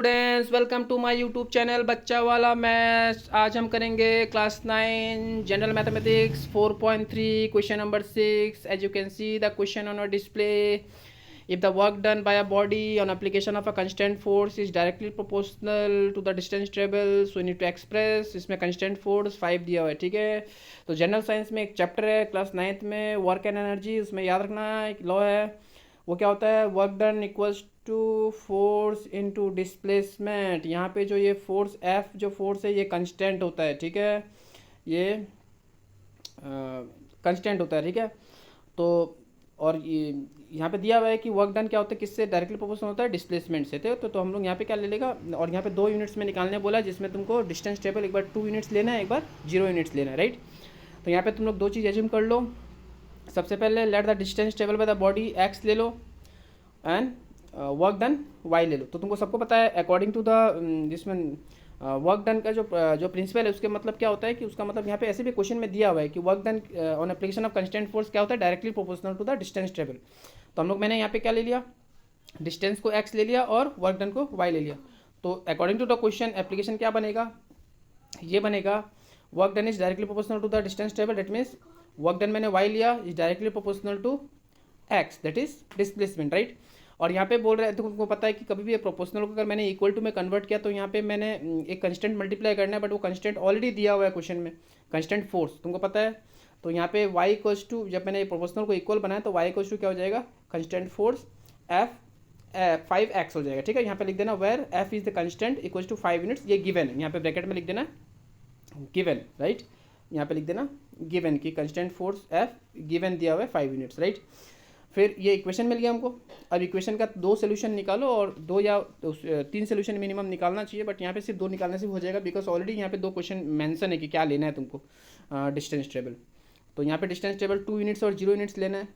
Students welcome to my YouTube channel बच्चा वाला maths. आज हम करेंगे class 9 general mathematics 4.3 question number 6। As you can see the question on a display, if the work done by a body on application of a constant force is directly proportional to the distance traveled, so you need to express। इसमें constant force 5 दिया हुआ है, ठीक है। तो general science में एक chapter है क्लास 9th में, वर्क एंड एनर्जी। उसमें याद रखना एक लॉ है, वो क्या होता है, work done equals to force into displacement. यहाँ पे जो ये फोर्स एफ जो फोर्स है ये कांस्टेंट होता है, ठीक है। ये कांस्टेंट होता है, ठीक है। तो और ये यहाँ पे दिया हुआ है कि वर्क डन क्या होता है, किससे डायरेक्टली प्रोपोर्शनल होता है, डिस्प्लेसमेंट से। तो हम लोग यहाँ पे क्या ले लेगा, और यहाँ पे 2 यूनिट्स में निकालने बोला है, जिसमें तुमको डिस्टेंस टेबल एक बार 2 यूनिट्स लेना है, एक बार 0 यूनिट्स लेना है, राइट। तो यहाँ पे तुम लोग 2 चीज़ एज्यूम कर लो। सबसे पहले let the distance table by the body aches ले लो एंड वर्क डन वाई ले लो। तो तुमको सबको पता है अकॉर्डिंग टू द जिसमें वर्क डन का जो प्रिंसिपल है, उसके मतलब क्या होता है कि उसका मतलब यहाँ पे ऐसे भी क्वेश्चन में दिया हुआ है कि work done on application of constant force क्या होता है, directly proportional to the distance table. तो हम लोग मैंने यहाँ पे क्या ले लिया, डिस्टेंस को एक्स ले लिया और वर्क डन को वाई ले लिया। तो according to the question application क्या बनेगा, ये बनेगा work done is directly proportional to the distance table, that means work done मैंने वाई लिया is directly proportional to x, that is displacement, right. और यहाँ पे बोल रहे हैं, तो तुमको पता है कि कभी भी प्रोपोर्शनल को अगर मैंने इक्वल टू में कन्वर्ट किया तो यहाँ पे मैंने एक कंस्टेंट मल्टीप्लाई करना है, बट वो कंस्टेंट ऑलरेडी दिया हुआ है क्वेश्चन में, कंस्टेंट फोर्स तुमको पता है। तो यहाँ पे y इक्वल्स टू, जब मैंने प्रोपोर्शनल को इक्वल बनाया तो y इक्वल्स टू क्या हो जाएगा, कंस्टेंट फोर्स एफ 5x हो जाएगा, ठीक है। यहाँ पे लिख देना where f is the constant equals to 5 units, ये गिवन है, यहाँ पे ब्रैकेट में लिख देना गिवन, राइट। यहाँ पे लिख देना गिवन की कंस्टेंट फोर्स एफ गिवन दिया हुआ है 5 यूनिट्स, राइट। फिर ये इक्वेशन मिल गया हमको। अब इक्वेशन का 2 सोल्यूशन निकालो, और 2 या 3 सोल्यूशन मिनिमम निकालना चाहिए, बट यहाँ पे सिर्फ 2 निकालने से हो जाएगा, बिकॉज ऑलरेडी यहाँ पे 2 क्वेश्चन मेंशन है कि क्या लेना है तुमको डिस्टेंस टेबल। तो यहाँ पे डिस्टेंस टेबल 2 यूनिट्स और 0 यूनिट्स लेना है।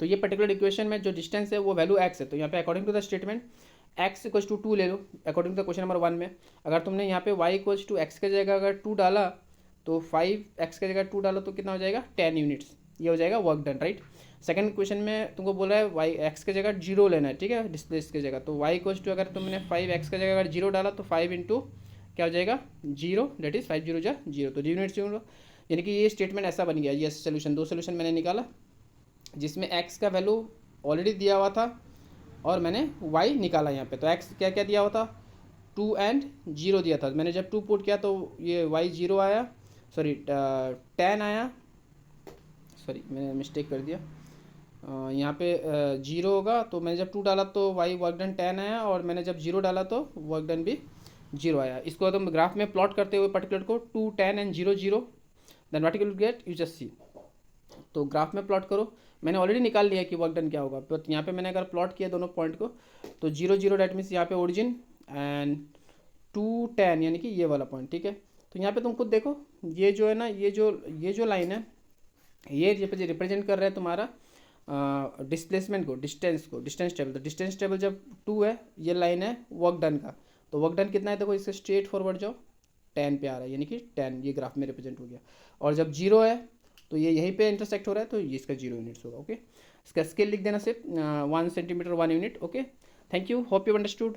तो ये पर्टिकुलर इक्वेशन में जो डिस्टेंस है वो वैल्यू एक्स है, तो यहाँ पे according to the statement X equals to 2 ले लो according to the question number 1 में। अगर तुमने यहाँ पे वाई इक्वल्स टू एक्स की जगह अगर 2 डाला तो 5x की जगह 2 डालो तो कितना हो जाएगा, 10 यूनिट्स, ये हो जाएगा work done, right. Second question में तुमको बोला है वाई एक्स की जगह 0 लेना है, ठीक है, डिस्प्लेस की जगह। तो y इक्वल्स टू अगर तुमने 5x की जगह अगर 0 डाला तो 5 इंटू क्या हो जाएगा 0, डेट इज 5 0 जा 0, तो 0 यूनिट्स 0। यानी कि ये स्टेटमेंट ऐसा बन गया। ये सोल्यूशन 2 सोल्यूशन मैंने निकाला, जिसमें x का वैल्यू ऑलरेडी दिया हुआ था और मैंने y निकाला यहाँ पे। तो x क्या क्या दिया हुआ था, 2 एंड 0 दिया था। मैंने जब 2 पुट किया तो ये y 0 आया, सॉरी 10 आया, सॉरी मैंने मिस्टेक कर दिया, यहाँ पे 0 होगा। तो मैंने जब 2 डाला तो y वर्क डन 10 आया, और मैंने जब 0 डाला तो वर्क डन भी 0 आया। इसको तुम ग्राफ में प्लॉट करते हुए पर्टिकुलर को 2 10 and 0 0, then what you will get, you just see. तो ग्राफ में प्लॉट करो, मैंने ऑलरेडी निकाल लिया कि वर्क डन क्या होगा, बट यहाँ पे मैंने अगर प्लॉट किया दोनों पॉइंट को तो 0 0 डेट मीन्स यहाँ पे ओरिजिन एंड 2 10 यानी कि ये वाला पॉइंट, ठीक है। तो यहाँ पे तुम खुद देखो, ये जो है ना, ये जो लाइन है ये रिप्रेजेंट कर रहा है तुम्हारा डिस्प्लेसमेंट को, डिस्टेंस टेबल। तो डिस्टेंस टेबल जब 2 है, ये लाइन है वर्क डन का। तो वर्क डन कितना है, देखो इससे स्ट्रेट फॉरवर्ड जाओ, 10 पे आ रहा है, यानी कि 10 ये ग्राफ में रिप्रेजेंट हो गया। और जब 0 है तो ये यहीं पे इंटरसेक्ट हो रहा है, तो ये इसका 0 यूनिट्स होगा, ओके। इसका स्केल लिख देना सिर्फ 1 centimetre 1 unit, okay. Thank you, hope you understood.